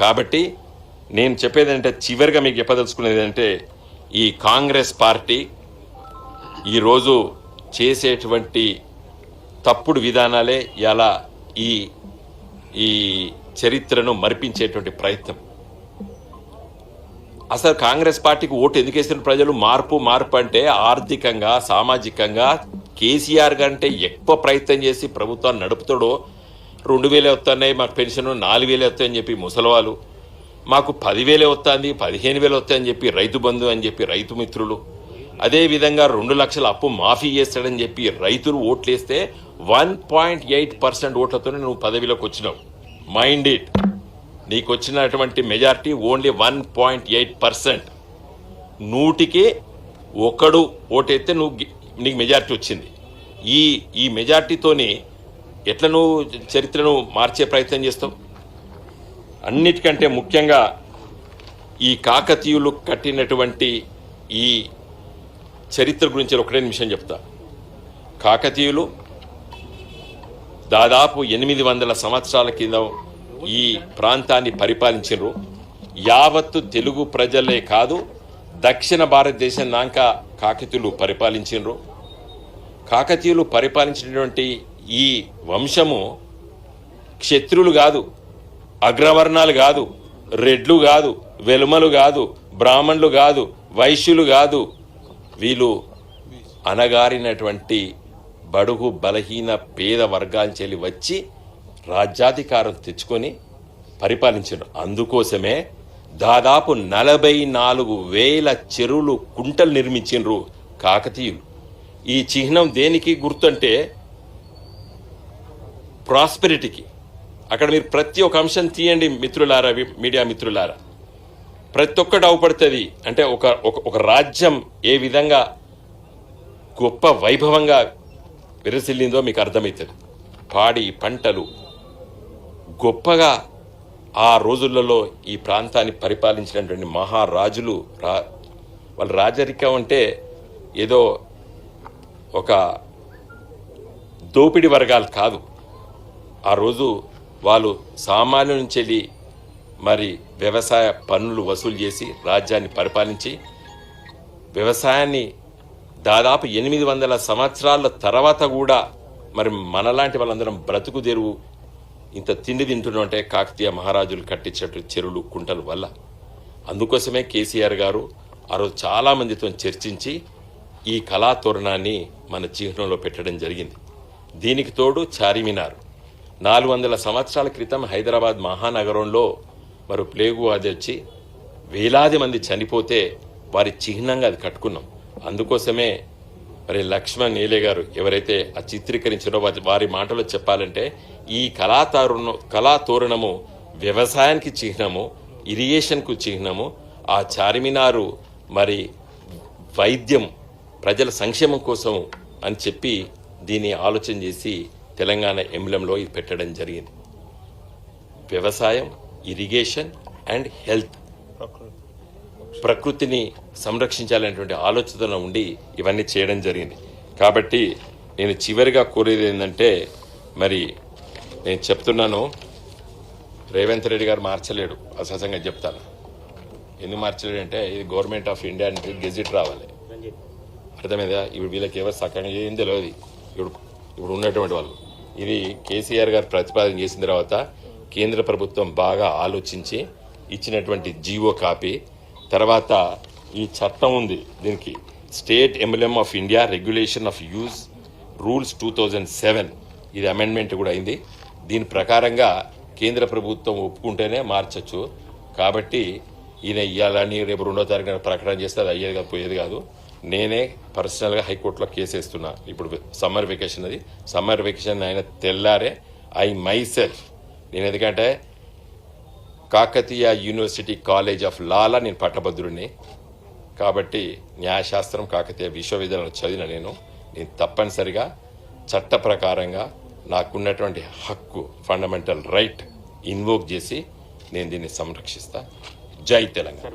కాబట్టి నేను చెప్పేది అంటే చివరిగా మీకు చెప్పదలుచుకునేది అంటే ఈ కాంగ్రెస్ పార్టీ ఈరోజు చేసేటువంటి తప్పుడు విధానాలే ఇలా ఈ ఈ చరిత్రను మరిపించేటువంటి ప్రయత్నం. అసలు కాంగ్రెస్ పార్టీకి ఓటు ఎందుకు వేసిన ప్రజలు? మార్పు అంటే ఆర్థికంగా సామాజికంగా కేసీఆర్ కంటే ఎక్కువ ప్రయత్నం చేసి ప్రభుత్వాన్ని నడుపుతాడో 2000 వస్తున్నాయి మాకు పెన్షన్, 4000 వస్తాయని చెప్పి ముసలివాళ్ళు, మాకు 10,000 వస్తుంది 15,000 వస్తాయని చెప్పి రైతు బంధు అని చెప్పి రైతు మిత్రులు, అదేవిధంగా 2 లక్షల అప్పు మాఫీ చేస్తాడని చెప్పి రైతులు ఓట్లేస్తే 1.8% ఓట్లతోనే నువ్వు పదవిలోకి వచ్చినావు. Mind it. నీకు వచ్చినటువంటి మెజార్టీ ఓన్లీ 1.8%. 100కి 1 ఓటైతే నీకు మెజార్టీ వచ్చింది. ఈ మెజార్టీతోని ఎట్లా నువ్వు చరిత్రను మార్చే ప్రయత్నం చేస్తావు? అన్నిటికంటే ముఖ్యంగా ఈ కాకతీయులు కట్టినటువంటి ఈ చరిత్ర గురించి ఒకటే నిమిషం చెప్తా. కాకతీయులు దాదాపు 800 సంవత్సరాల కింద ఈ ప్రాంతాన్ని పరిపాలించారు. యావత్తు తెలుగు ప్రజలే కాదు, దక్షిణ భారతదేశం నాంక కాకతీయులు పరిపాలించారు. కాకతీయులు పరిపాలించినటువంటి ఈ వంశము క్షత్రులు కాదు, అగ్రవర్ణాలు కాదు, రెడ్లు కాదు, వెలుమలు కాదు, బ్రాహ్మణులు కాదు, వైశ్యులు కాదు. వీళ్ళు అనగారినటువంటి బడుగు బలహీన పేద వర్గాంచెలి వచ్చి రాజ్యాధికారం తెచ్చుకొని పరిపాలించారు. అందుకోసమే దాదాపు 44,000 చెరువులు కుంటలు నిర్మించారు కాకతీయులు. ఈ చిహ్నం దేనికి గుర్తుంటే ప్రాస్పెరిటీకి. అక్కడ మీరు ప్రతి ఒక్క అంశం తీయండి మిత్రులారా, మీడియా మిత్రులారా, ప్రతి ఒక్కటి అవపడుతుంది. అంటే ఒక రాజ్యం ఏ విధంగా గొప్ప వైభవంగా విరసిల్లిందో మీకు అర్థమవుతుంది. పాడి పంటలు గొప్పగా ఆ రోజులలో ఈ ప్రాంతాన్ని పరిపాలించినటువంటి మహారాజులు. వాళ్ళ రాజరికం అంటే ఏదో ఒక దోపిడి వర్గాలు కాదు. ఆ రోజు వాళ్ళు సామాన్యుల నుంచి వెళ్ళి మరి వ్యవసాయ పన్నులు వసూలు చేసి రాజ్యాన్ని పరిపాలించి వ్యవసాయాన్ని దాదాపు 800 సంవత్సరాల తర్వాత కూడా మరి మనలాంటి వాళ్ళందరం బ్రతుకు తెరువు ఇంత తిండి తింటున్నాం అంటే కాకతీయ మహారాజులు కట్టించేట చెరువులు కుంటల వల్ల. అందుకోసమే కేసీఆర్ గారు ఆ రోజు చాలామందితో చర్చించి ఈ కళాతోరణాన్ని మన చిహ్నంలో పెట్టడం జరిగింది. దీనికి తోడు చార్మినార్ 400 సంవత్సరాల క్రితం హైదరాబాద్ మహానగరంలో మరి ప్లేగు వ్యాధి వచ్చి వేలాది మంది చనిపోతే వారి చిహ్నంగా అది కట్టుకున్నాం. అందుకోసమే మరి లక్ష్మణ్ ఏలే గారు ఎవరైతే ఆ చిత్రీకరించారో వారి మాటలో చెప్పాలంటే ఈ కళాతోరణము వ్యవసాయానికి చిహ్నము, ఇరిగేషన్కు చిహ్నము. ఆ చార్మినారు మరి వైద్యం ప్రజల సంక్షేమం కోసం అని చెప్పి దీన్ని ఆలోచన చేసి తెలంగాణ ఎంబ్లంలో ఇది పెట్టడం జరిగింది. వ్యవసాయం, ఇరిగేషన్ అండ్ హెల్త్, ప్రకృతిని సంరక్షించాలనేటువంటి ఆలోచనలో ఉండి ఇవన్నీ చేయడం జరిగింది. కాబట్టి నేను చివరిగా కోరేది ఏంటంటే, మరి నేను చెప్తున్నాను, రేవంత్ రెడ్డి గారు మార్చలేడు. అసహజంగా చెప్తాను. ఎందుకు మార్చలేడు అంటే ఇది గవర్నమెంట్ ఆఫ్ ఇండియా అంటే గెజిట్ రావాలి. అర్థమైందా? ఇప్పుడు వీళ్ళకి ఎవరు సక్కగా ఏం తెలియదు. ఇప్పుడు ఉన్నటువంటి వాళ్ళు ఇది కేసీఆర్ గారు ప్రతిపాదన చేసిన తర్వాత కేంద్ర ప్రభుత్వం బాగా ఆలోచించి ఇచ్చినటువంటి జీవో కాపీ తర్వాత ఈ చట్టం ఉంది. దీనికి state emblem of India regulation of use rules 2007 ఇది అమెండ్మెంట్ కూడా అయింది. దీని ప్రకారంగా కేంద్ర ప్రభుత్వం ఒప్పుకుంటేనే మార్చచ్చు. కాబట్టి ఈయన ఇవ్వాలని రేపు 2వ తారీఖున ప్రకటన చేస్తే అది అయ్యేది కాదు, పోయేది కాదు. నేనే పర్సనల్గా హైకోర్టులో కేసు వేస్తున్నా. ఇప్పుడు సమ్మర్ వెకేషన్, అది సమ్మర్ వెకేషన్ అయిన తెల్లారే మై సెల్ఫ్ నేను, ఎందుకంటే కాకతీయ యూనివర్సిటీ కాలేజ్ ఆఫ్ లాలా నేను పట్టభద్రుడిని కాబట్టి న్యాయశాస్త్రం కాకతీయ విశ్వవిద్యాలయంలో చదివిన నేను తప్పనిసరిగా చట్ట ప్రకారంగా నాకున్నటువంటి హక్కు, ఫండమెంటల్ రైట్ ఇన్వోక్ చేసి నేను దీన్ని సంరక్షిస్తా. జై తెలంగాణ.